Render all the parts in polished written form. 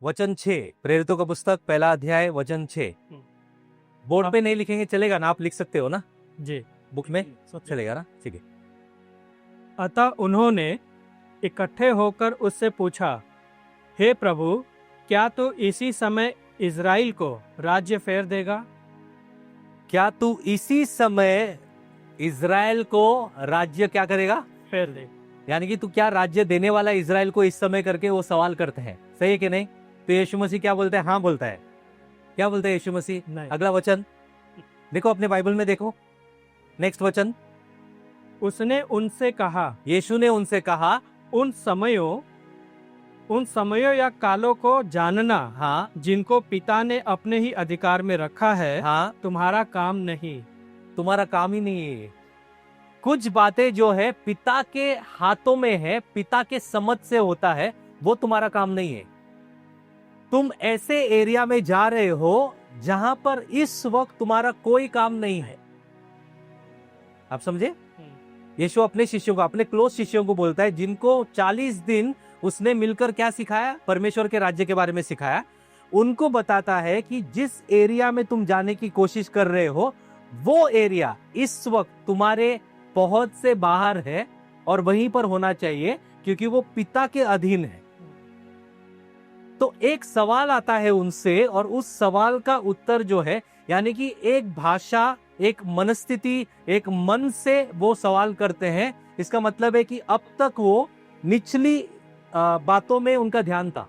वचन 6, प्रेरितों का पुस्तक पहला अध्याय वचन 6। बोर्ड पे नहीं लिखेंगे चलेगा ना, आप लिख सकते हो ना जी। बुक में, सब चलेगा ना, ठीक है। अतः उन्होंने इकट्ठे होकर उससे पूछा, हे प्रभु, क्या तू इसी समय इज़राइल को राज्य फेर देगा? क्या तू इसी समय इज़राइल को राज्य क्या करेगा? फेर दे। यानी कि तू क्या राज्य देने वाला इज़राइल को इस समय करके वो सवाल करते हैं, सही है कि नहीं? तो यीशु मसीह क्या बोलते हैं? हाँ बोलता है। क्या बोलते हैं यीशु मसीह? नहीं। अगला वचन देखो, अपने बाइबल में देखो, नेक्स्ट वचन। उसने उनसे कहा, यीशु ने उनसे कहा, उन समयों या कालों को जानना, हाँ जिनको पिता ने अपने ही अधिकार में रखा है, हाँ, तुम्हारा काम नहीं। तुम्हारा काम ही नहीं है। कुछ बातें जो है पिता के हाथों में है, पिता के समझ से होता है, वो तुम्हारा काम नहीं है। तुम ऐसे एरिया में जा रहे हो जहां पर इस वक्त तुम्हारा कोई काम नहीं है। आप समझे? यीशु अपने शिष्यों को, अपने क्लोज शिष्यों को बोलता है, जिनको 40 दिन उसने मिलकर क्या सिखाया? परमेश्वर के राज्य के बारे में सिखाया। उनको बताता है कि जिस एरिया में तुम जाने की कोशिश कर रहे हो, वो एरिया इस वक्त तुम्हारे पहुंच से बाहर है और वहीं पर होना चाहिए, क्योंकि वो पिता के अधीन है। तो एक सवाल आता है उनसे, और उस सवाल का उत्तर जो है, यानी कि एक भाषा, एक मनस्थिति, एक मन से वो सवाल करते हैं। इसका मतलब है कि अब तक वो निचली बातों में उनका ध्यान था,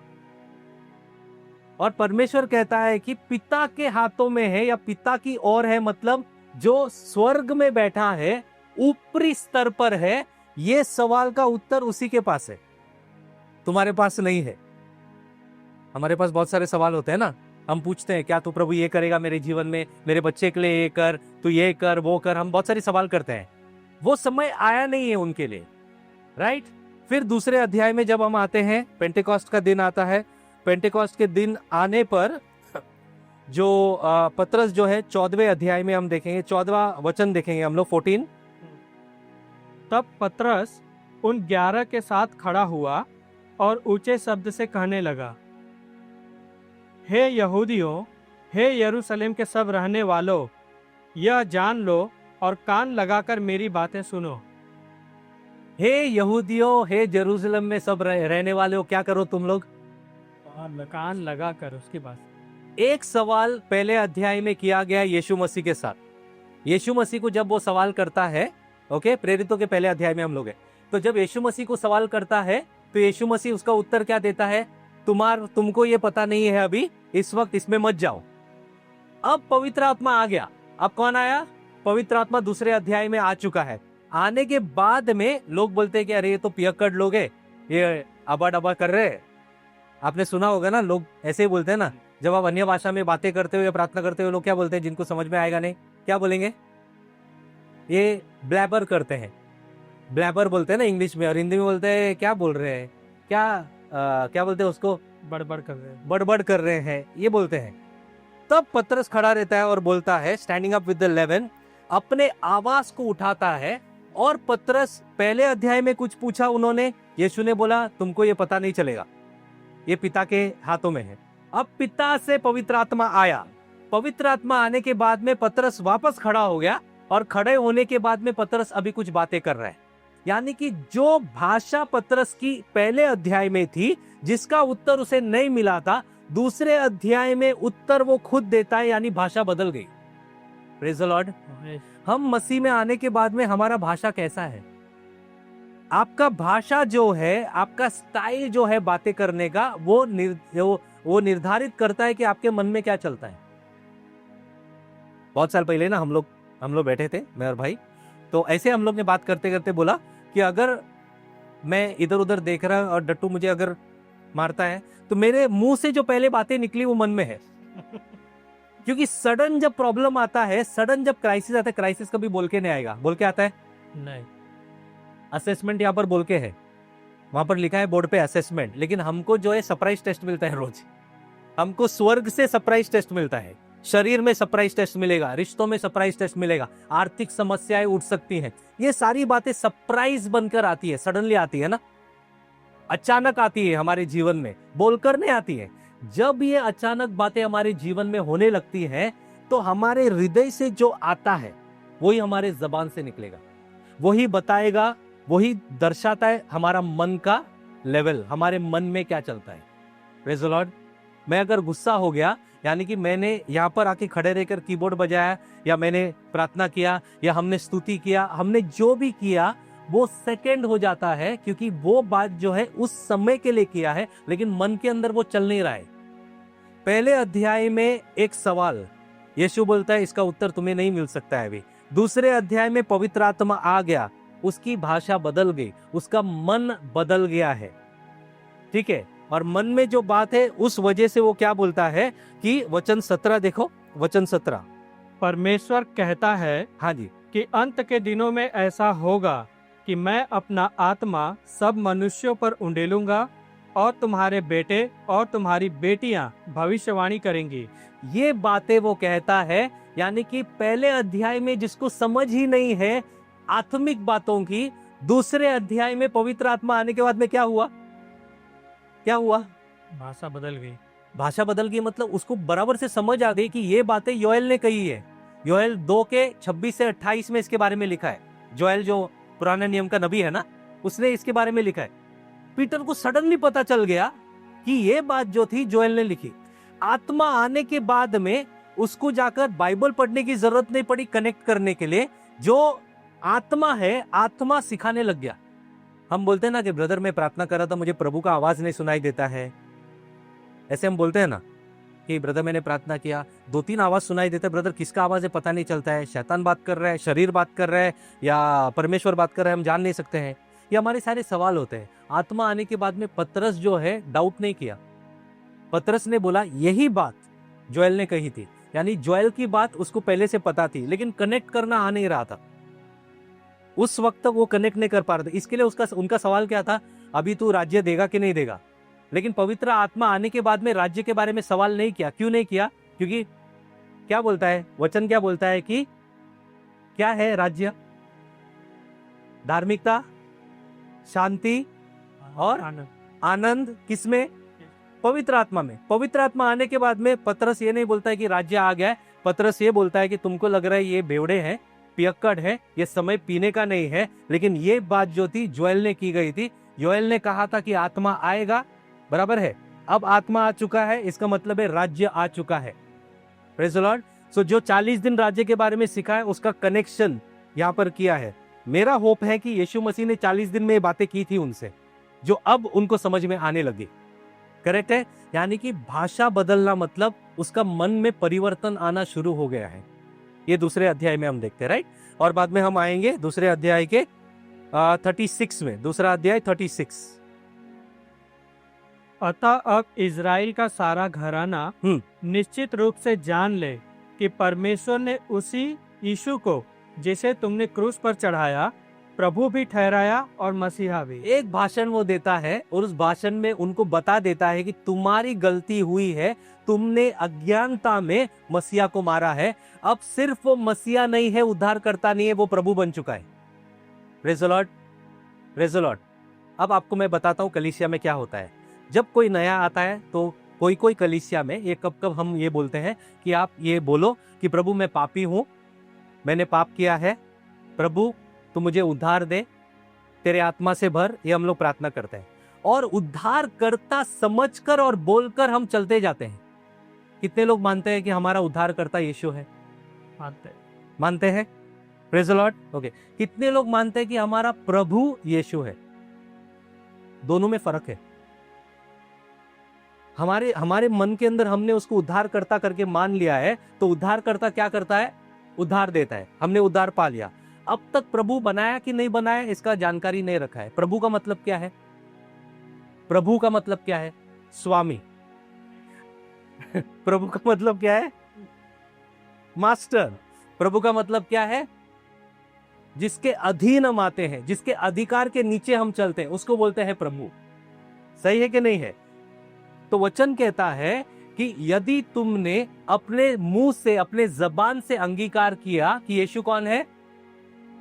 और परमेश्वर कहता है कि पिता के हाथों में है या पिता की ओर है, मतलब जो स्वर्ग में बैठा है, ऊपरी स्तर पर है। ये सवाल का उत्तर उसी के पास है, तुम्हारे पास नहीं है। हमारे पास बहुत सारे सवाल होते हैं ना, हम पूछते हैं, क्या तू प्रभु ये करेगा मेरे जीवन में, मेरे बच्चे के लिए ये कर, तू ये कर, वो कर। हम बहुत सारे सवाल करते हैं। वो समय आया नहीं है उनके लिए, राइट? फिर दूसरे अध्याय में जब हम आते हैं, पेंटेकोस्ट का दिन आता है। पेंटेकोस्ट के दिन आने पर जो पतरस जो है 14वें अध्याय में हम देखेंगे, 14वां वचन देखेंगे हम लोग, 14। तब पतरस उन 11 के साथ खड़ा हुआ और ऊंचे शब्द से कहने लगा, हे यहूदियों, हे यरूशलेम के सब रहने वालों, यह जान लो और कान लगाकर मेरी बातें सुनो। हे यहूदियों, हे जेरूशलेम में सब रहने वाले हो, क्या करो तुम लोग? कान लगाकर उसकी बात। एक सवाल पहले अध्याय में किया गया यीशु मसीह के साथ। यीशु मसीह को जब वो सवाल करता है, ओके, प्रेरितों के पहले अध्याय में हम लोग हैं, तो जब यीशु मसीह को सवाल करता है तो यीशु मसीह उसका उत्तर क्या देता है? तुमको ये पता नहीं है अभी, इस वक्त इसमें मत जाओ। अब पवित्र आत्मा आ गया। अब कौन आया? पवित्र आत्मा दूसरे अध्याय में आ चुका है। आने के बाद में लोग बोलते हैं कि अरे ये तो पियक्कड़ लोग है, ये अबा डबा कर रहे हैं। आपने सुना होगा ना, लोग ऐसे ही बोलते हैं ना, जब आप अन्य भाषा में बातें करते हो या प्रार्थना करते हो, लोग क्या बोलते हैं? जिनको समझ में आएगा नहीं, क्या बोलेंगे? ये ब्लैबर करते हैं, ब्लैबर बोलते हैं ना इंग्लिश में, और हिंदी में बोलते हैं क्या बोल रहे हैं, क्या बोलते हैं उसको? बड़बड़ कर रहे हैं। बड़बड़ कर रहे हैं, ये बोलते हैं। तब पतरस खड़ा रहता है और बोलता है, स्टैंडिंग अप विद द 11, अपने आवाज को उठाता है। और पतरस, पहले अध्याय में कुछ पूछा उन्होंने, यीशु ने बोला तुमको ये पता नहीं चलेगा, ये पिता के हाथों में है। अब पिता से पवित्र आत्मा आया। पवित्र आत्मा आने के बाद में पतरस वापस खड़ा हो गया, और खड़े होने के बाद में पतरस अभी कुछ बातें कर रहा है। यानी कि जो भाषा पतरस की पहले अध्याय में थी, जिसका उत्तर उसे नहीं मिला था, दूसरे अध्याय में उत्तर वो खुद देता है, यानी भाषा बदल गई। Praise the Lord. हम मसीह में आने के बाद में हमारा भाषा कैसा है? आपका भाषा जो है, आपका स्टाइल जो है बातें करने का, वो निर्धारित करता है कि आपके मन में क्या चलता है। बहुत साल पहले ना हम लोग बैठे थे, मैं और भाई, तो ऐसे हम लोग ने बात करते करते बोला कि अगर मैं इधर उधर देख रहा हूं और डट्टू मुझे अगर मारता है, तो मेरे मुंह से जो पहले बातें निकली वो मन में है। क्योंकि सडन जब प्रॉब्लम आता है, सडन जब क्राइसिस आता है, क्राइसिस कभी बोल के नहीं आएगा। बोल के आता है? नहीं। असेसमेंट यहाँ पर बोल के है, वहां पर लिखा है बोर्ड पे असेसमेंट, लेकिन हमको जो है सरप्राइज टेस्ट मिलता है रोज। हमको स्वर्ग से सरप्राइज टेस्ट मिलता है। शरीर में सरप्राइज टेस्ट मिलेगा, रिश्तों में सरप्राइज टेस्ट मिलेगा, आर्थिक समस्याएं उठ सकती हैं। ये सारी बातें सरप्राइज बनकर आती है, सडनली आती है ना, अचानक आती है हमारे जीवन में, बोलकर नहीं आती है। जब ये अचानक बातें हमारे जीवन में होने लगती हैं, तो हमारे हृदय से जो आता है वही हमारे जबान से निकलेगा, वही बताएगा, वही दर्शाता है हमारा मन का लेवल, हमारे मन में क्या चलता है। Praise the Lord. मैं अगर गुस्सा हो गया, यानी कि मैंने यहाँ पर आके खड़े रहकर कीबोर्ड बजाया, या मैंने प्रार्थना किया, या हमने स्तुति किया, हमने जो भी किया वो सेकंड हो जाता है, क्योंकि वो बात जो है उस समय के लिए किया है, लेकिन मन के अंदर वो चल नहीं रहा है। पहले अध्याय में एक सवाल यीशु बोलता है, इसका उत्तर तुम्हें नहीं मिल सकता है अभी। दूसरे अध्याय में पवित्र आत्मा आ गया, उसकी भाषा बदल गई, उसका मन बदल गया है, ठीक है। और मन में जो बात है उस वजह से वो क्या बोलता है कि वचन 17 देखो, वचन 17। परमेश्वर कहता है हाँ जी, कि अंत के दिनों में ऐसा होगा कि मैं अपना आत्मा सब मनुष्यों पर उंडेलूंगा और तुम्हारे बेटे और तुम्हारी बेटियां भविष्यवाणी करेंगी। ये बातें वो कहता है, यानी कि पहले अध्याय में जिसको समझ ही नहीं है आत्मिक बातों की, दूसरे अध्याय में पवित्र आत्मा आने के बाद में क्या हुआ, क्या हुआ? भाषा बदल गई। भाषा बदल गई, मतलब उसको बराबर से समझ आ गई कि ये बातें योएल ने कही है। योएल 2 के 26 से 28 में इसके बारे में लिखा है। जोएल जो पुराने नियम का नबी है ना, उसने इसके बारे में लिखा है। पीटर को सडनली पता चल गया कि ये बात जो थी जोएल ने लिखी। आत्मा आने के बाद में उसको जाकर बाइबल पढ़ने की जरूरत नहीं पड़ी कनेक्ट करने के लिए। जो आत्मा है, आत्मा सिखाने लग गया। हम बोलते हैं ना कि ब्रदर मैं प्रार्थना कर रहा था, मुझे प्रभु का आवाज नहीं सुनाई देता है। ऐसे हम बोलते हैं ना कि ब्रदर मैंने प्रार्थना किया, 2-3 आवाज सुनाई देता है, ब्रदर किसका आवाज है पता नहीं चलता है, शैतान बात कर रहा है, शरीर बात कर रहा है, या परमेश्वर बात कर रहा है, हम जान नहीं सकते हैं। ये हमारे सारे सवाल होते हैं। आत्मा आने के बाद में पतरस जो है डाउट नहीं किया। पतरस ने बोला यही बात जोएल ने कही थी, यानी जोएल की बात उसको पहले से पता थी, लेकिन कनेक्ट करना आ नहीं रहा था। उस वक्त तक वो कनेक्ट नहीं कर पा रहे थे। इसके लिए उनका सवाल क्या था, अभी तू राज्य देगा कि नहीं देगा। लेकिन पवित्र आत्मा आने के बाद में राज्य के बारे में सवाल नहीं किया। क्यों नहीं किया? क्योंकि क्या बोलता है वचन, क्या बोलता है कि क्या है राज्य? धार्मिकता, शांति और आनंद। किसमें? पवित्र आत्मा में। पवित्र आत्मा आने के बाद में पतरस ये नहीं बोलता है कि राज्य आ गया है। पतरस ये बोलता है कि तुमको लग रहा है ये बेवड़े हैं, पियक्कड़ है, ये समय पीने का नहीं है। लेकिन ये बात जो थी जोएल ने की गई थी। जोएल ने कहा था कि आत्मा आएगा, बराबर है। अब आत्मा आ चुका है, इसका मतलब है राज्य आ चुका है। Praise the Lord. सो जो 40 दिन राज्य के बारे में सिखा है उसका कनेक्शन यहाँ पर किया है। मेरा होप है कि यीशु मसीह ने 40 दिन में ये बातें की थी उनसे, जो अब उनको समझ में आने लगी। करेक्ट है? यानी कि भाषा बदलना मतलब उसका मन में परिवर्तन आना शुरू हो गया है। ये दूसरे अध्याय में हम देखते हैं, राइट। और बाद में हम आएंगे दूसरे अध्याय के 36 में। दूसरा अध्याय 36। अतः अब इज़राइल का सारा घराना निश्चित रूप से जान ले कि परमेश्वर ने उसी यीशु को जिसे तुमने क्रूस पर चढ़ाया प्रभु भी ठहराया और मसीहा भी। एक भाषण वो देता है और उस भाषण में उनको बता देता है कि तुम्हारी गलती हुई है, तुमने अज्ञानता में मसीहा को मारा है। अब सिर्फ वो मसीहा नहीं है, उद्धारकर्ता नहीं है, वो प्रभु बन चुका है। Praise the Lord, praise the Lord. अब आपको मैं बताता हूँ कलीसिया में क्या होता है। जब कोई नया आता है तो कोई कलीसिया में ये कब हम ये बोलते हैं कि आप ये बोलो कि प्रभु मैं पापी हूं, मैंने पाप किया है, प्रभु तू मुझे उद्धार दे, तेरे आत्मा से भर। ये हम लोग प्रार्थना करते हैं और उद्धार करता समझकर और बोलकर हम चलते जाते हैं। कितने लोग मानते हैं कि हमारा उद्धार करता यीशु है? मानते हैं। Praise the Lord. ओके। कितने लोग मानते हैं कि हमारा प्रभु यीशु है? दोनों में फर्क है। हमारे मन के अंदर हमने उसको उद्धारकर्ता करके मान लिया है, तो उद्धारकर्ता क्या करता है? उद्धार देता है। हमने उद्धार पा लिया। अब तक प्रभु बनाया कि नहीं बनाया इसका जानकारी नहीं रखा है। प्रभु का मतलब क्या है? प्रभु का मतलब क्या है? स्वामी। प्रभु का मतलब क्या है? मास्टर। प्रभु का मतलब क्या है? जिसके अधीन हम आते हैं, जिसके अधिकार के नीचे हम चलते हैं, उसको बोलते हैं प्रभु। सही है कि नहीं है? तो वचन कहता है कि यदि तुमने अपने मुंह से, अपने जबान से अंगीकार किया कि यीशु कौन है?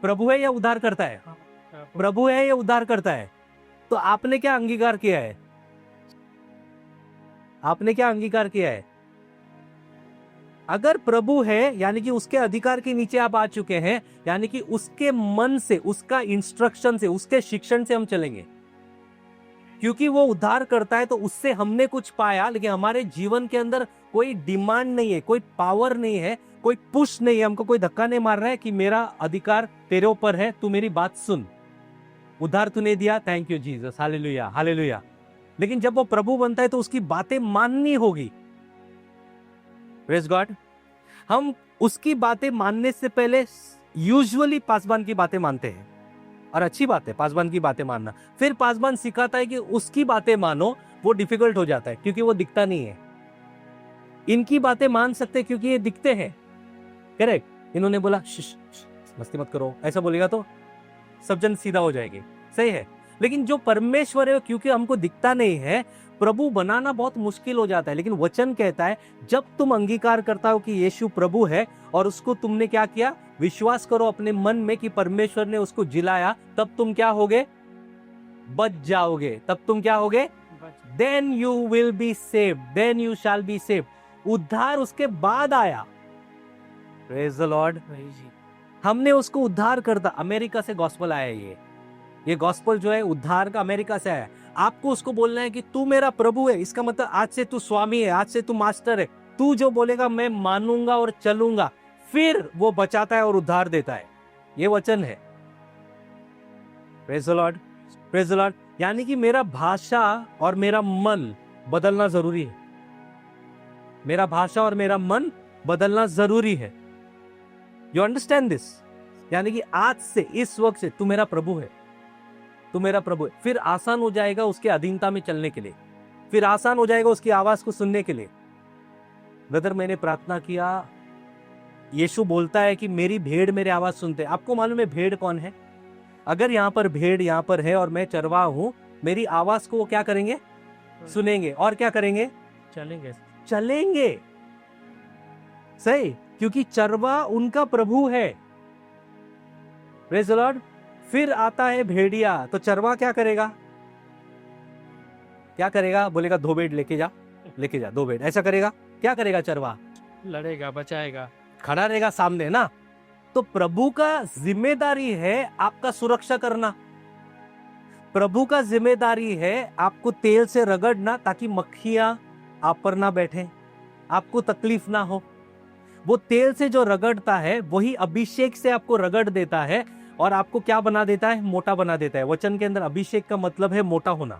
प्रभु है या उद्धार करता है? प्रभु है या उद्धार करता है? तो आपने क्या अंगीकार किया है? आपने क्या अंगीकार किया है? अगर प्रभु है यानी कि उसके अधिकार के नीचे आप आ चुके हैं, यानी कि उसके मन से, उसका इंस्ट्रक्शन से, उसके शिक्षण से हम चलेंगे। क्योंकि वो उद्धार करता है तो उससे हमने कुछ पाया, लेकिन हमारे जीवन के अंदर कोई डिमांड नहीं है, कोई पावर नहीं है, कोई पुश नहीं है, हमको कोई धक्का नहीं मार रहा है कि मेरा अधिकार तेरे ऊपर है, तू मेरी बात सुन। उद्धार तूने दिया, thank you Jesus, hallelujah hallelujah. लेकिन जब वो प्रभु बनता है तो उसकी बातें माननी होगी। Praise God. हम उसकी बातें मानने से पहले यूजुअली पासवान की बातें मानते हैं, और अच्छी बात है पासवान की बातें मानना। फिर पासवान सिखाता है कि उसकी बातें मानो, वो डिफिकल्ट हो जाता है क्योंकि वो दिखता नहीं है। इनकी बातें मान सकते हैं क्योंकि ये दिखते हैं, करेक्ट। इन्होंने बोला मस्ती मत करो, ऐसा बोलेगा तो सब जन सीधा हो जाएंगे, सही है। लेकिन जो परमेश्वर है क्योंकि हमको दिखता नहीं है, प्रभु बनाना बहुत मुश्किल हो जाता है। लेकिन वचन कहता है जब तुम अंगीकार करता हो कि यीशु प्रभु है और उसको तुमने क्या किया, विश्वास करो अपने मन में कि परमेश्वर ने उसको जिलाया, तब तुम क्या होगे, बच जाओगे। तब तुम क्या होगे, then you will be saved, then you shall be saved. उद्धार उसके बाद आया। Praise the Lord. हमने उसको उद्धार करता। अमेरिका से गॉस्पेल आया, ये गॉस्पेल जो है उद्धार का अमेरिका से आया। आपको उसको बोलना है कि तू मेरा प्रभु है, इसका मतलब आज से तू स्वामी है, आज से तू मास्टर है, तू जो बोलेगा मैं मानूंगा और चलूंगा। फिर वो बचाता है और उद्धार देता है, ये वचन है। Praise the Lord, praise the Lord. यानी कि मेरा भाषा और मेरा मन बदलना जरूरी है, मेरा भाषा और मेरा मन बदलना जरूरी है। You understand this? यानी कि आज से, इस वक्त से तू मेरा प्रभु है, तू मेरा प्रभु है। फिर आसान हो जाएगा उसके अधीनता में चलने के लिए, फिर आसान हो जाएगा उसकी आवाज को सुनने के लिए। ब्रदर मैंने प्रार्थना किया, यीशु बोलता है कि मेरी भेड़ मेरी आवाज सुनते। आपको मालूम है भेड़ कौन है? अगर यहाँ पर भेड़ यहाँ पर है और मैं चरवाहा हूं, मेरी आवाज को वो क्या करेंगे, सुनेंगे, और क्या करेंगे, चलेंगे, चलेंगे। सही, क्योंकि चरवाहा उनका प्रभु है। Praise the Lord. फिर आता है भेड़िया, तो चरवाहा क्या करेगा, क्या करेगा, बोलेगा दो बेड लेके जा, लेके जा दो बेड, ऐसा करेगा। क्या करेगा चरवाहा, लड़ेगा, बचाएगा, खड़ा रहेगा सामने ना। तो प्रभु का जिम्मेदारी है आपका सुरक्षा करना, प्रभु का जिम्मेदारी है आपको तेल से रगड़ना ताकि मक्खियां आप पर ना बैठे, आपको तकलीफ ना हो। वो तेल से जो रगड़ता है वही अभिषेक से आपको रगड़ देता है और आपको क्या बना देता है, मोटा बना देता है। वचन के अंदर अभिषेक का मतलब है मोटा होना।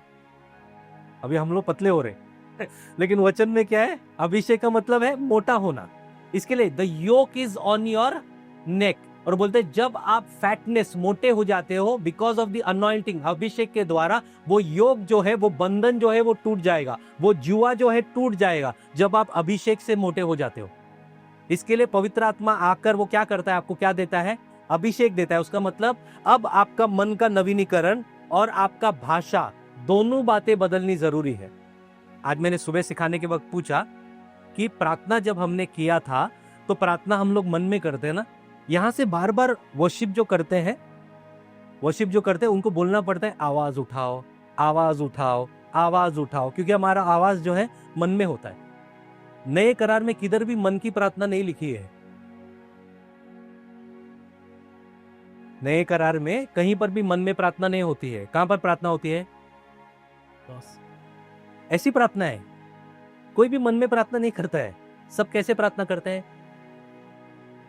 अभी हम लोग पतले हो रहे लेकिन वचन में क्या है, अभिषेक का मतलब है मोटा होना। इसके लिए the yoke is on your neck, और बोलते हैं जब आप फैटनेस, मोटे हो जाते हो बिकॉज ऑफ द अनॉइंटिंग, अभिषेक के द्वारा, वो योग जो है, वो बंधन जो है वो टूट जाएगा, वो जुआ जो है टूट जाएगा जब आप अभिषेक से मोटे हो जाते हो। इसके लिए पवित्र आत्मा आकर वो क्या करता है, आपको क्या देता है, अभिषेक देता है। उसका मतलब अब आपका मन का नवीनीकरण और आपका भाषा, दोनों बातें बदलनी जरूरी है। आज मैंने सुबह सिखाने के वक्त पूछा कि प्रार्थना जब हमने किया था तो प्रार्थना हम लोग मन में करते हैं ना, यहां से बार बार वर्शिप जो करते हैं, वर्शिप जो करते हैं उनको बोलना पड़ता है आवाज उठाओ, आवाज उठाओ, आवाज उठाओ, क्योंकि हमारा आवाज जो है मन में होता है। नए करार में किधर भी मन की प्रार्थना नहीं लिखी है, नए करार में कहीं पर भी मन में प्रार्थना नहीं होती है। कहां पर प्रार्थना होती है, ऐसी प्रार्थना है, कोई भी मन में प्रार्थना नहीं करता है। सब कैसे प्रार्थना करते हैं?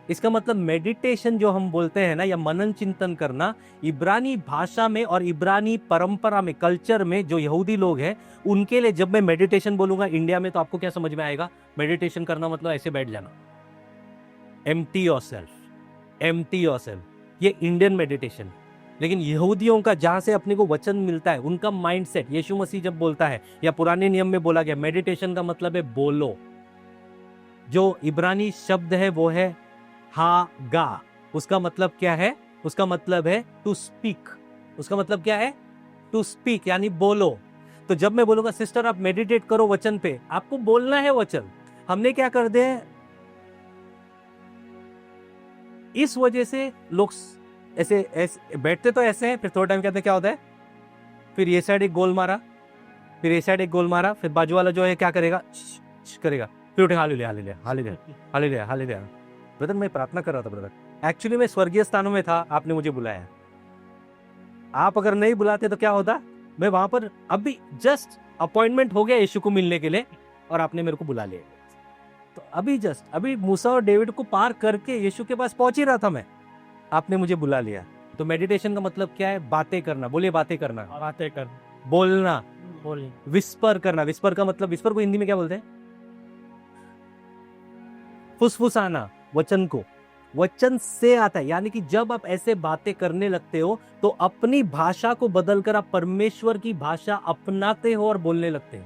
इसका मतलब मेडिटेशन जो हम बोलते हैं ना, या मनन चिंतन करना, इब्रानी भाषा में और इब्रानी परंपरा में, कल्चर में जो यहूदी लोग हैं उनके लिए, जब मैं मेडिटेशन बोलूंगा इंडिया में तो आपको क्या समझ में आएगा, मेडिटेशन करना मतलब ऐसे बैठ जाना, एम्प्टी योरसेल्फ, एम्प्टी योरसेल्फ, ये इंडियन मेडिटेशन। लेकिन यहूदियों का जहां से अपने को वचन मिलता है, उनका माइंडसेट, यीशु मसीह जब बोलता है या पुराने नियम में बोला गया, मेडिटेशन का मतलब है बोलो। जो इब्रानी शब्द है वो है हा गा, उसका मतलब क्या है, उसका मतलब है टू स्पीक। उसका मतलब क्या है, टू स्पीक, यानी बोलो। तो जब मैं बोलूंगा सिस्टर आप मेडिटेट करो वचन पे, आपको बोलना है वचन। हमने क्या कर दिया, इस वजह से लोग ऐसे बैठते तो ऐसे हैं, फिर थोड़ा टाइम कहते क्या होता है, फिर ये साइड एक गोल मारा, फिर ये साइड एक गोल मारा, फिर बाजू वाला जो है क्या करेगा, करेगा, फिर उठे hallelujah hallelujah hallelujah hallelujah hallelujah. Brother मैं प्रार्थना कर रहा था ब्रदर, एक्चुअली मैं स्वर्गीय स्थानों में था, आपने मुझे बुलाया। आप अगर नहीं बुलाते तो क्या होता, मैं वहां पर अभी जस्ट अपॉइंटमेंट हो गया यीशु को मिलने के लिए और आपने मेरे को बुला लिया। तो अभी जस्ट अभी मूसा और डेविड को पार करके यीशु के पास पहुंच ही रहा था मैं, आपने मुझे बुला लिया। तो मेडिटेशन का मतलब क्या है, बातें करना। बोलिए बातें करना, बातें कर, बोलना, बोलिए। विस्पर करना। विस्पर का मतलब, विस्पर को हिंदी में क्या बोलते हैं, फुसफुसाना वचन को, वचन से आता है। यानी कि जब आप ऐसे बातें करने लगते हो तो अपनी भाषा को बदलकर आप परमेश्वर की भाषा अपनाते हो और बोलने लगते हो।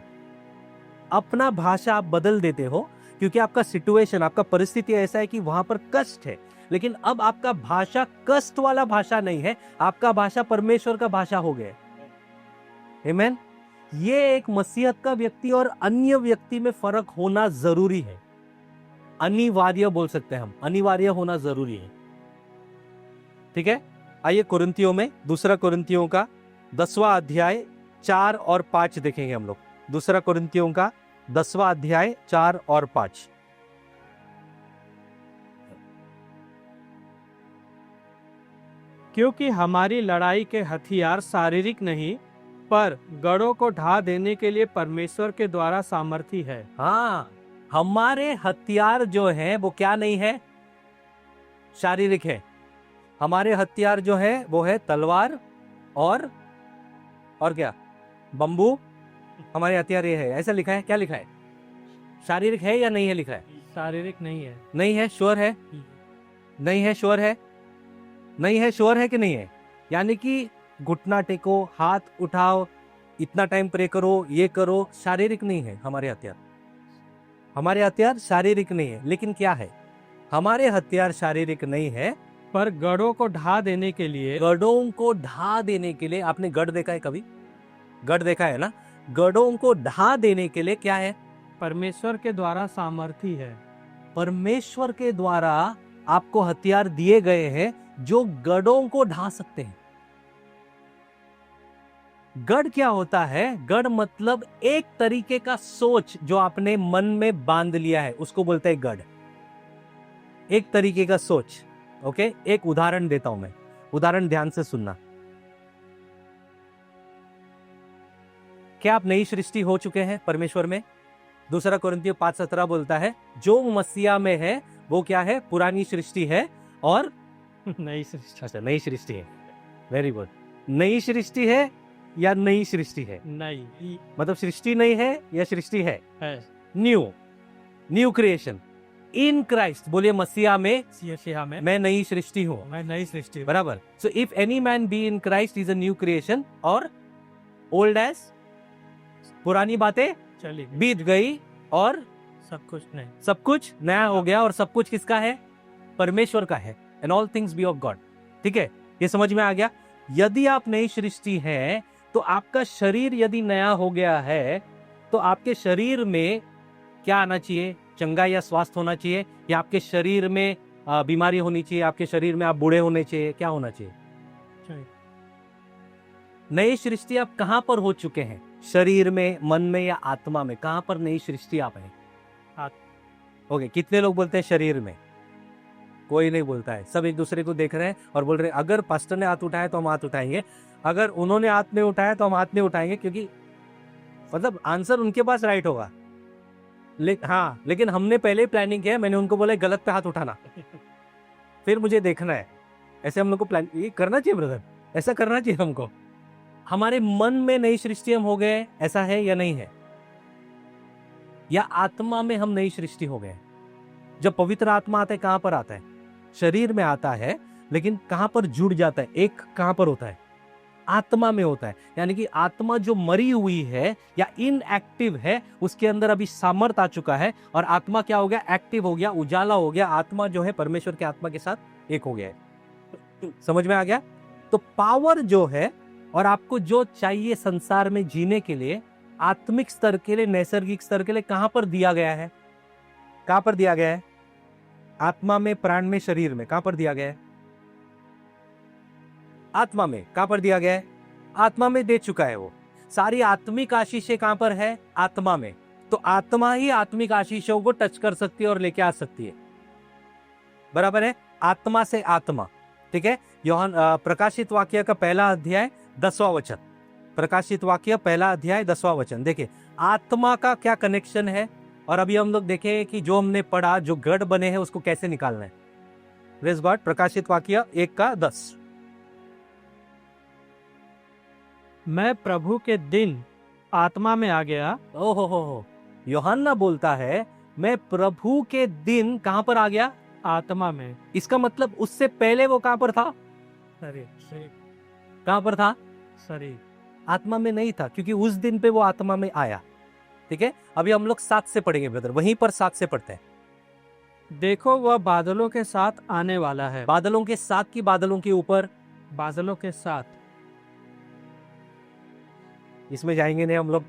अपना भाषा आप बदल देते हो क्योंकि आपका सिचुएशन, आपका परिस्थिति ऐसा है कि वहां पर कष्ट है, लेकिन अब आपका भाषा कष्ट वाला भाषा नहीं है, आपका भाषा परमेश्वर का भाषा हो गया। आमीन। ये एक मसीहत का व्यक्ति और अन्य व्यक्ति में फर्क होना जरूरी है, अनिवार्य बोल सकते हैं हम, अनिवार्य होना जरूरी है। ठीक है, आइए कुरिन्थियों में, दूसरा कुरिन्थियों का 10वां अध्याय 4 और 5 देखेंगे हम लोग। दूसरा कुरिन्थियों का 10वां अध्याय 4 और 5। क्योंकि हमारी लड़ाई के हथियार शारीरिक नहीं पर गढ़ों को ढा देने के लिए परमेश्वर के द्वारा सामर्थी है। हाँ, हमारे हथियार जो है वो क्या नहीं है, शारीरिक है। हमारे हथियार जो है वो है तलवार और क्या, बंबू। हमारे हथियार ये है, ऐसा लिखा है, क्या लिखा है, शारीरिक है या नहीं है लिखा है, शारीरिक नहीं है। नहीं है, श्योर है, नहीं है, श्योर है, नहीं है, श्योर है कि नहीं है। यानी कि घुटना टेको, हाथ उठाओ, इतना टाइम प्रे करो, ये करो, शारीरिक नहीं है हमारे हथियार। हमारे हथियार शारीरिक नहीं है, लेकिन क्या है, हमारे हथियार शारीरिक नहीं है पर गढ़ों को ढा देने के लिए, गढ़ों को ढा देने के लिए। आपने गढ़ देखा है कभी, गढ़ देखा है ना, गढ़ों को ढा देने के लिए क्या है, परमेश्वर के द्वारा सामर्थी है। परमेश्वर के द्वारा आपको हथियार दिए गए हैं जो गढ़ों को ढा सकते हैं। गढ़ क्या होता है, गढ़ मतलब एक तरीके का सोच जो आपने मन में बांध लिया है, उसको बोलते हैं गढ़। एक तरीके का सोच। ओके, एक उदाहरण देता हूं मैं, उदाहरण ध्यान से सुनना। क्या आप नई सृष्टि हो चुके हैं परमेश्वर में? दूसरा कोरिन्थियों 5:17 बोलता है जो मसीहा में है वो क्या है, पुरानी सृष्टि है और नई सृष्टि। अच्छा, नई सृष्टि है। Very good. नई सृष्टि है या नई सृष्टि है? नई मतलब सृष्टि नहीं है या सृष्टि है? New, new creation in Christ. बोलिए मसीहा में मसीहा में मैं नई सृष्टि हूं, मैं नई सृष्टि। बराबर। So if any man be in Christ is a new creation, और ओल्ड एज, पुरानी बातें चली बीत गई और सब कुछ नहीं, सब कुछ नया हो गया। और सब कुछ किसका है? परमेश्वर का है। And all things be of God. ठीक है, ये समझ में आ गया। यदि आप नई सृष्टि हैं तो आपका शरीर यदि नया हो गया है तो आपके शरीर में क्या आना चाहिए? चंगा या स्वास्थ्य होना चाहिए, या आपके शरीर में बीमारी होनी चाहिए, आपके शरीर में आप बूढ़े होने चाहिए, क्या होना चाहिए? नई सृष्टि आप कहां पर हो चुके हैं? शरीर में, मन में या आत्मा में? कहां पर नई सृष्टि आप हैं? ओके, कितने लोग बोलते हैं शरीर में? कोई नहीं बोलता है। सब एक दूसरे को देख रहे हैं और बोल रहे हैं अगर पास्टर ने हाथ उठाया तो हम हाथ उठाएंगे, अगर उन्होंने हाथ नहीं उठाया तो हम हाथ नहीं उठाएंगे, क्योंकि मतलब आंसर उनके पास राइट होगा। हाँ, लेकिन हमने पहले ही प्लानिंग किया। मैंने उनको बोला गलत पे हाथ उठाना, फिर मुझे देखना है। ऐसे हम लोग को प्लान ये करना चाहिए ब्रदर, ऐसा करना चाहिए हमको। हमारे मन में नई सृष्टि हम हो गए, ऐसा है या नहीं है? या आत्मा में हम नई सृष्टि हो गए? जब पवित्र आत्मा आता है कहां पर आता है? शरीर में आता है, लेकिन कहां पर जुड़ जाता है? एक कहां पर होता है? आत्मा में होता है। यानी कि आत्मा जो मरी हुई है या इनएक्टिव है, उसके अंदर अभी सामर्थ आ चुका है और आत्मा क्या हो गया? एक्टिव हो गया, उजाला हो गया। आत्मा जो है परमेश्वर के आत्मा के साथ एक हो गया है। समझ में आ गया? तो पावर जो है और आपको जो चाहिए संसार में जीने के लिए, आत्मिक स्तर के लिए, नैसर्गिक स्तर के लिए कहां पर दिया गया है? कहां पर दिया गया है? आत्मा में, प्राण में, शरीर में। कहां पर दिया गया है? आत्मा में। कहां पर दिया गया है? आत्मा में दे चुका है वो। सारी आत्मिक आशीषें कहां पर है? आत्मा में। तो आत्मा ही आत्मिक आशीषों को टच कर सकती है और लेके आ सकती है, बराबर है? आत्मा से आत्मा, ठीक है। प्रकाशित वाक्य का पहला अध्याय 10वां वचन, प्रकाशित वाक्य पहला अध्याय 10वां वचन, देखिए आत्मा का क्या कनेक्शन है। और अभी हम लोग देखें कि जो हमने पढ़ा, जो गढ़ बने हैं उसको कैसे निकालना है। Praise God. प्रकाशित वाक्य 1:10। मैं प्रभु के दिन आत्मा में आ गया। ओहो हो, यूहन्ना बोलता है मैं प्रभु के दिन कहां पर आ गया? आत्मा में। इसका मतलब उससे पहले वो कहां पर था? शरीर। कहां पर था? शरीर। आत्मा में नहीं था, क्योंकि उस दिन पे वो आत्मा में आया, ठीक है। अभी हम लोग 7 से पढ़ेंगे ब्रदर, वहीं पर 7 से पढ़ते हैं। देखो वह बादलों के साथ आने वाला है। बादलों के साथ की बादलों के ऊपर? बादलों के साथ। इसमें जाएंगे नहीं हम लोग,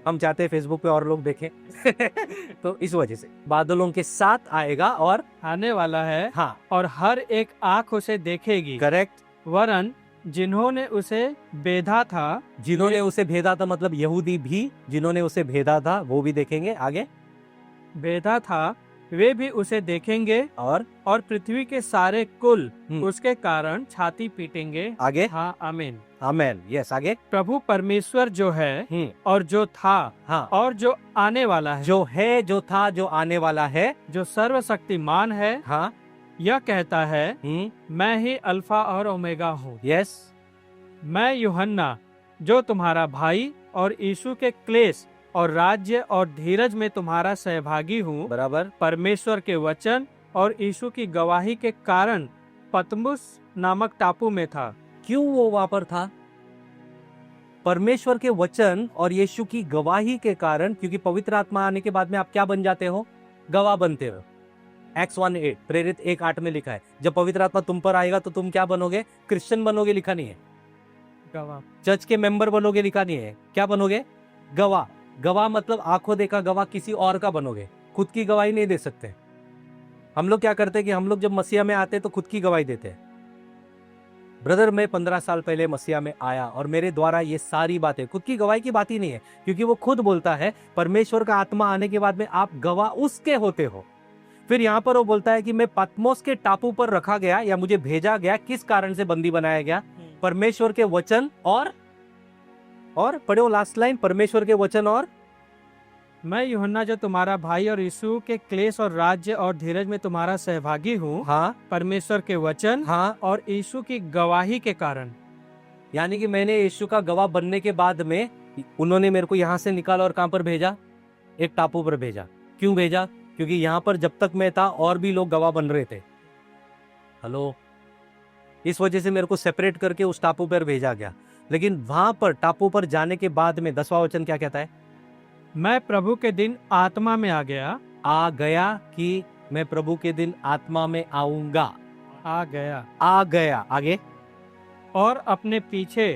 हम चाहते हैं फेसबुक पे और लोग देखें तो इस वजह से बादलों के साथ आएगा और आने वाला है। हाँ, और हर एक आंख उसे देखेगी। करेक्ट। वरन जिन्होंने उसे बेधा था, जिन्होंने उसे भेदा था मतलब यहूदी भी, जिन्होंने उसे भेदा था वो भी देखेंगे आगे। बेधा था वे भी उसे देखेंगे। और पृथ्वी के सारे कुल उसके कारण छाती पीटेंगे। आगे। हाँ, आमीन। आमेन, यस, आगे। प्रभु परमेश्वर जो है और जो था, हाँ, और जो आने वाला है, जो है, जो था, जो आने वाला है, जो सर्वशक्तिमान है, हाँ, यह कहता है मैं ही अल्फा और ओमेगा हूँ। यस। मैं यूहन्ना जो तुम्हारा भाई और यीशु के क्लेश और राज्य और धीरज में तुम्हारा सहभागी हूँ, बराबर। परमेश्वर के वचन और यीशु की गवाही के कारण पतमुस नामक टापू में था। क्यों वो वहां पर था? परमेश्वर के वचन और यीशु की गवाही के कारण, क्योंकि पवित्र आत्मा आने के बाद में आप क्या बन जाते हो? गवाह बनते हो। एक्स 1:8, प्रेरित 1:8 में लिखा है, जब पवित्र आत्मा तुम पर आएगा तो तुम क्या बनोगे? क्रिश्चियन बनोगे, लिखा नहीं है। गवाह। चर्च के मेंबर बनोगे, लिखा नहीं है। क्या बनोगे? गवाह। गवाह मतलब आंखों देखा गवाह किसी और का बनोगे, खुद की गवाही नहीं दे सकते। हम लोग क्या करते हैं कि हम लोग जब मसीहा में आते हैं तो खुद की गवाही देते हैं। ब्रदर, मैं 15 साल पहले मसीहा में आया और मेरे द्वारा ये सारी बातें, खुद की गवाही की बात ही नहीं है, क्योंकि वो खुद बोलता है परमेश्वर का आत्मा आने के बाद में आप गवाह उसके होते हो। फिर यहाँ पर वो बोलता है कि मैं पतमोस के टापू पर रखा गया या मुझे भेजा गया, किस कारण से बंदी बनाया गया? परमेश्वर के वचन और पढ़ो लास्ट लाइन, परमेश्वर के वचन और मैं यूहन्ना जो तुम्हारा भाई और यीशु के क्लेश और राज्य और धीरज में तुम्हारा सहभागी हूँ, हाँ, परमेश्वर के वचन, हाँ, और यीशु की गवाही के कारण। यानी कि मैंने यीशु का गवाह बनने के बाद में उन्होंने मेरे को यहाँ से निकाला और कहां पर भेजा? एक टापू पर भेजा। क्यों भेजा? क्योंकि यहाँ पर जब तक मैं था और भी लोग गवाह बन रहे थे। हेलो, इस वजह से मेरे को सेपरेट करके उस टापू पर भेजा गया। लेकिन वहां पर टापू पर जाने के बाद में 10वां वचन क्या कहता है? मैं प्रभु के दिन आत्मा में आ गया। आ गया कि मैं प्रभु के दिन आत्मा में आऊंगा। आ गया। आ गया, आगे। और अपने पीछे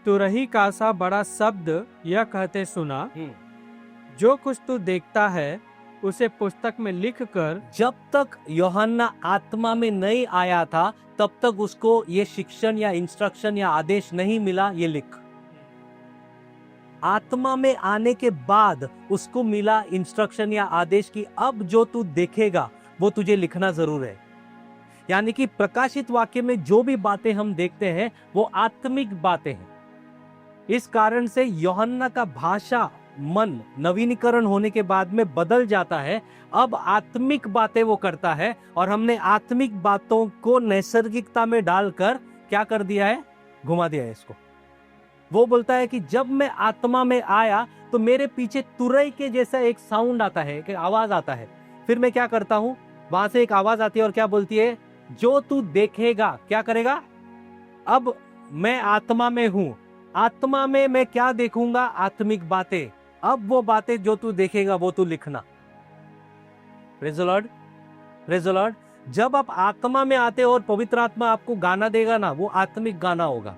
तुरही का सा बड़ा शब्द यह कहते सुना, जो कुछ तू देखता है उसे पुस्तक में लिखकर। जब तक यूहन्ना आत्मा में नहीं आया था तब तक उसको ये शिक्षण या इंस्ट्रक्शन या आदेश नहीं मिला, ये लिख। आत्मा में आने के बाद उसको मिला इंस्ट्रक्शन या आदेश की अब जो तू देखेगा वो तुझे लिखना जरूर है। यानी कि प्रकाशित वाक्य में जो भी बातें हम देखते हैं वो आत्मिक बातें हैं। इस कारण से यूहन्ना का भाषा, मन नवीनीकरण होने के बाद में बदल जाता है। अब आत्मिक बातें वो करता है और हमने आत्मिक बातों को नैसर्गिकता में डालकर क्या कर दिया है? घुमा दिया है इसको। वो बोलता है कि जब मैं आत्मा में आया तो मेरे पीछे तुरई के जैसा एक साउंड आता है, एक आवाज आता है। फिर मैं क्या करता हूं? वहां से एक आवाज आती है और क्या बोलती है? जो तू देखेगा क्या करेगा? अब मैं आत्मा में हूं, आत्मा में मैं क्या देखूंगा? आत्मिक बातें। अब वो बातें जो तू देखेगा वो तू लिखना। Praise the Lord, praise the Lord. जब आप आत्मा में आते हो और पवित्र आत्मा आपको गाना देगा ना, वो आत्मिक गाना होगा।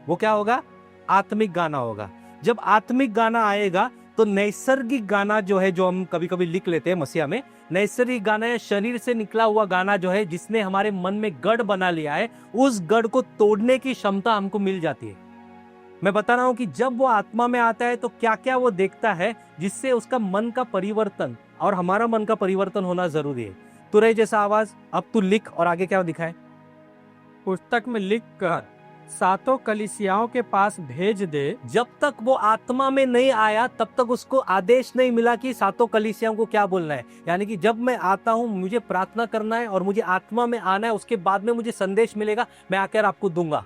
वो क्या होगा? आत्मिक गाना होगा। जब आत्मिक गाना आएगा तो नैसर्गिक गाना जो है, जो हम कभी कभी लिख लेते हैं मसीहा में, नैसर्गिक गाना या शरीर से निकला हुआ गाना जो है, जिसने हमारे मन में गढ़ बना लिया है, उस गढ़ को तोड़ने की क्षमता हमको मिल जाती है। मैं बता रहा हूं कि जब वो आत्मा में आता है तो क्या क्या वो देखता है जिससे उसका मन का परिवर्तन और हमारा मन का परिवर्तन होना जरूरी है। तुरई जैसा आवाज, अब तू लिख और आगे क्या दिखा है? पुस्तक में लिख कर सातों कलीसियाओं के पास भेज दे। जब तक वो आत्मा में नहीं आया तब तक उसको आदेश नहीं मिला कि सातों कलीसियाओं को क्या बोलना है। यानी कि जब मैं आता हूं, मुझे प्रार्थना करना है और मुझे आत्मा में आना है, उसके बाद में मुझे संदेश मिलेगा, मैं आकर आपको दूंगा।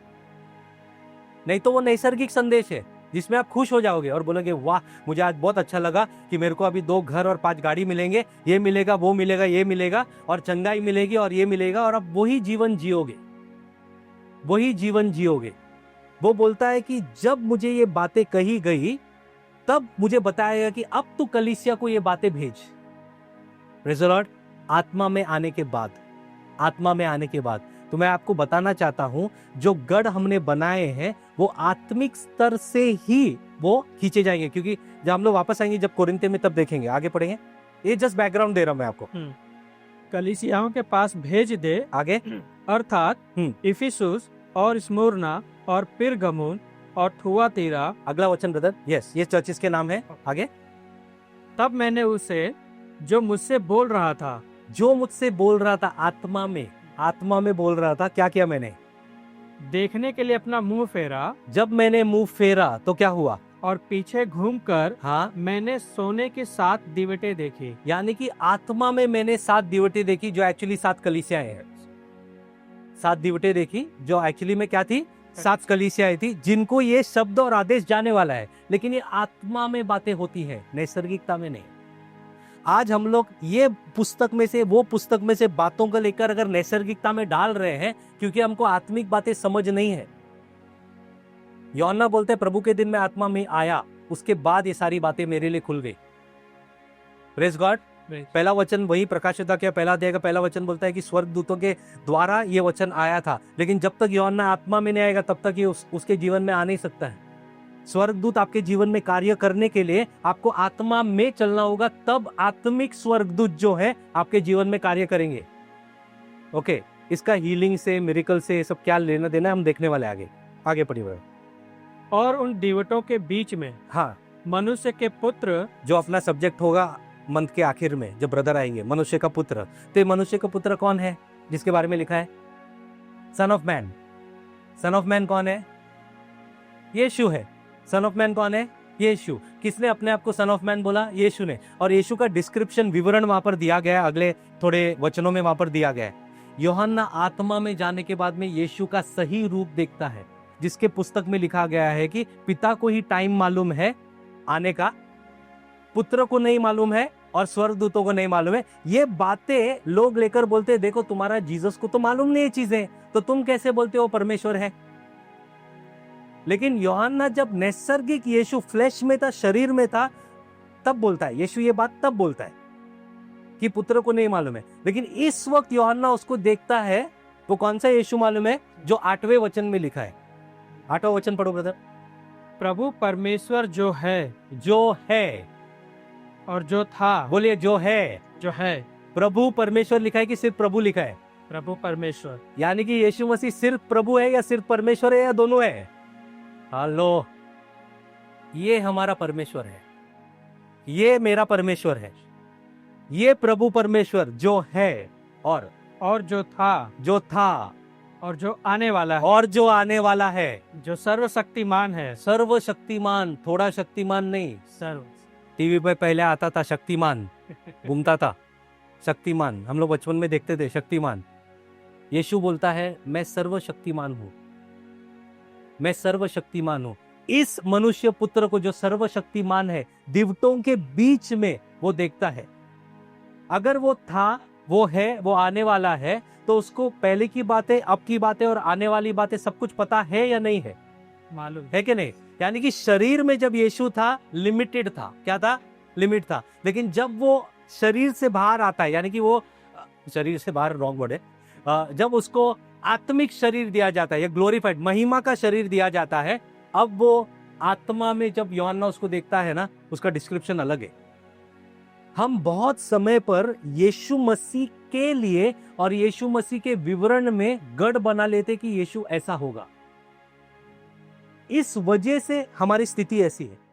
नहीं तो वो नैसर्गिक संदेश है जिसमें आप खुश हो जाओगे और बोलोगे वाह, मुझे आज बहुत अच्छा लगा कि मेरे को अभी 2 घर और 5 गाड़ी मिलेंगे, ये मिलेगा, वो मिलेगा, ये मिलेगा, और चंगाई मिलेगी और ये मिलेगा, और आप वही जीवन जियोगे, वही जीवन जियोगे। वो बोलता है कि जब मुझे ये बातें कही गई तब मुझे बताया गया कि अब तू कलीसिया को ये बातें भेज। Praise the Lord. आत्मा में आने के बाद, आत्मा में आने के बाद तो मैं आपको बताना चाहता हूं, जो गढ़ हमने बनाए हैं वो आत्मिक स्तर से ही वो खींचे जाएंगे, क्योंकि जब हम लोग वापस आएंगे जब कोरिन्थे में तब देखेंगे, आगे पढ़ेंगे। ये जस्ट बैकग्राउंड दे रहा हूं मैं आपको। कलीसियाओं के पास भेज दे, आगे अर्थात इफिसुस और स्मुरना और पिरगमुन और थुआतीरा। अगला वचन ब्रदर। यस, ये चर्चिस के नाम है। आगे। तब मैंने उसे जो मुझसे बोल रहा था, जो मुझसे बोल रहा था, आत्मा में, आत्मा में बोल रहा था, क्या किया मैंने? देखने के लिए अपना मुंह फेरा। जब मैंने मुंह फेरा तो क्या हुआ? और पीछे घूमकर हाँ, मैंने सोने की 7 दीवटें देखी। यानी कि आत्मा में मैंने 7 दीवटें देखी जो एक्चुअली 7 कलीसियाएं हैं। 7 दीवटें देखी जो एक्चुअली में क्या थी? 7 कलीसियाएं थी, जिनको ये शब्द और आदेश जाने वाला है, लेकिन ये आत्मा में बातें होती है, नैसर्गिकता में नहीं। आज हम लोग ये पुस्तक में से, वो पुस्तक में से बातों को लेकर अगर नैसर्गिकता में डाल रहे हैं, क्योंकि हमको आत्मिक बातें समझ नहीं है। यूहन्ना बोलते हैं प्रभु के दिन में आत्मा में आया, उसके बाद ये सारी बातें मेरे लिए खुल गई। Praise God. पहला वचन वही प्रकाशित क्या पहला अध्याय का पहला वचन बोलता है कि स्वर्गदूतों के द्वारा ये वचन आया था, लेकिन जब तक यूहन्ना आत्मा में नहीं आएगा तब तक ये उसके जीवन में आ नहीं सकता है। स्वर्गदूत आपके जीवन में कार्य करने के लिए आपको आत्मा में चलना होगा, तब आत्मिक स्वर्गदूत जो है आपके जीवन में कार्य करेंगे। ओके, इसका हीलिंग से, मिरेकल से सब क्या लेना देना है हम देखने वाले आगे। आगे पढ़िए। और उन दीवटों के बीच में, हाँ, मनुष्य के पुत्र, जो अपना सब्जेक्ट होगा मंथ के आखिर में जब ब्रदर आएंगे, मनुष्य का पुत्र। तो ये मनुष्य का पुत्र कौन है जिसके बारे में लिखा है? Son of man. Son of man कौन है? यीशु है। सन ऑफ मैन कौन है? यीशु। किसने अपने आप को सन ऑफ मैन बोला? यीशु ने। और यीशु का डिस्क्रिप्शन, विवरण वहां पर दिया गया है, अगले थोड़े वचनों में वहां पर दिया गया है। यूहन्ना आत्मा में जाने के बाद में यीशु का सही रूप देखता है, जिसके पुस्तक में लिखा गया है कि पिता को ही टाइम मालूम है आने का, पुत्र को नहीं मालूम है और स्वर्गदूतों को नहीं मालूम है। ये बातें लोग लेकर बोलते हैं देखो तुम्हारा जीसस को तो मालूम नहीं है चीजें, तो तुम कैसे बोलते हो परमेश्वर है? लेकिन यूहन्ना जब नैसर्गिक यीशु फ्लेश में था, शरीर में था, तब बोलता है यीशु ये बात, तब बोलता है कि पुत्र को नहीं मालूम है। लेकिन इस वक्त यूहन्ना उसको देखता है। वो कौन सा यीशु मालूम है? जो 8वें वचन में लिखा है। 8वां वचन पढ़ो ब्रदर। प्रभु परमेश्वर जो है, जो है और जो था। बोलिए जो है। जो है। प्रभु परमेश्वर लिखा है कि सिर्फ प्रभु लिखा है? प्रभु परमेश्वर। यानी कि यीशु मसीह सिर्फ प्रभु है या सिर्फ परमेश्वर है या दोनों है? हेलो, ये हमारा परमेश्वर है, ये मेरा परमेश्वर है, ये प्रभु परमेश्वर जो है और जो था, जो था और जो आने वाला है, और जो आने वाला है, जो सर्वशक्तिमान है। सर्वशक्तिमान, थोड़ा शक्तिमान नहीं। सर्व। टीवी पे पहले आता था शक्तिमान, घूमता था शक्तिमान, हम लोग बचपन में देखते थे शक्तिमान। यीशु बोलता है मैं सर्वशक्तिमान हूं, मैं सर्वशक्तिमान हूं। इस मनुष्य पुत्र को जो सर्वशक्तिमान है, दिवटों के बीच में वो देखता है। अगर वो था, वो है, वो आने वाला है, तो उसको पहले की बातें, अब की बातें और आने वाली बातें सब कुछ पता है या नहीं है? मालूम है कि नहीं? यानी कि शरीर में जब यीशु था, लिमिटेड था। क्या था? लिमिट था। लेकिन जब वो शरीर से बाहर आता है, यानी कि वो शरीर से बाहर रॉन्ग वर्ड है, जब उसको आत्मिक शरीर दिया जाता है या ग्लोरीफाइड महिमा का शरीर दिया जाता है, अब वो आत्मा में जब यूहन्ना उसको देखता है ना, उसका डिस्क्रिप्शन अलग है। हम बहुत समय पर यीशु मसीह के लिए और यीशु मसीह के विवरण में गढ़ बना लेते कि यीशु ऐसा होगा। इस वजह से हमारी स्थिति ऐसी है।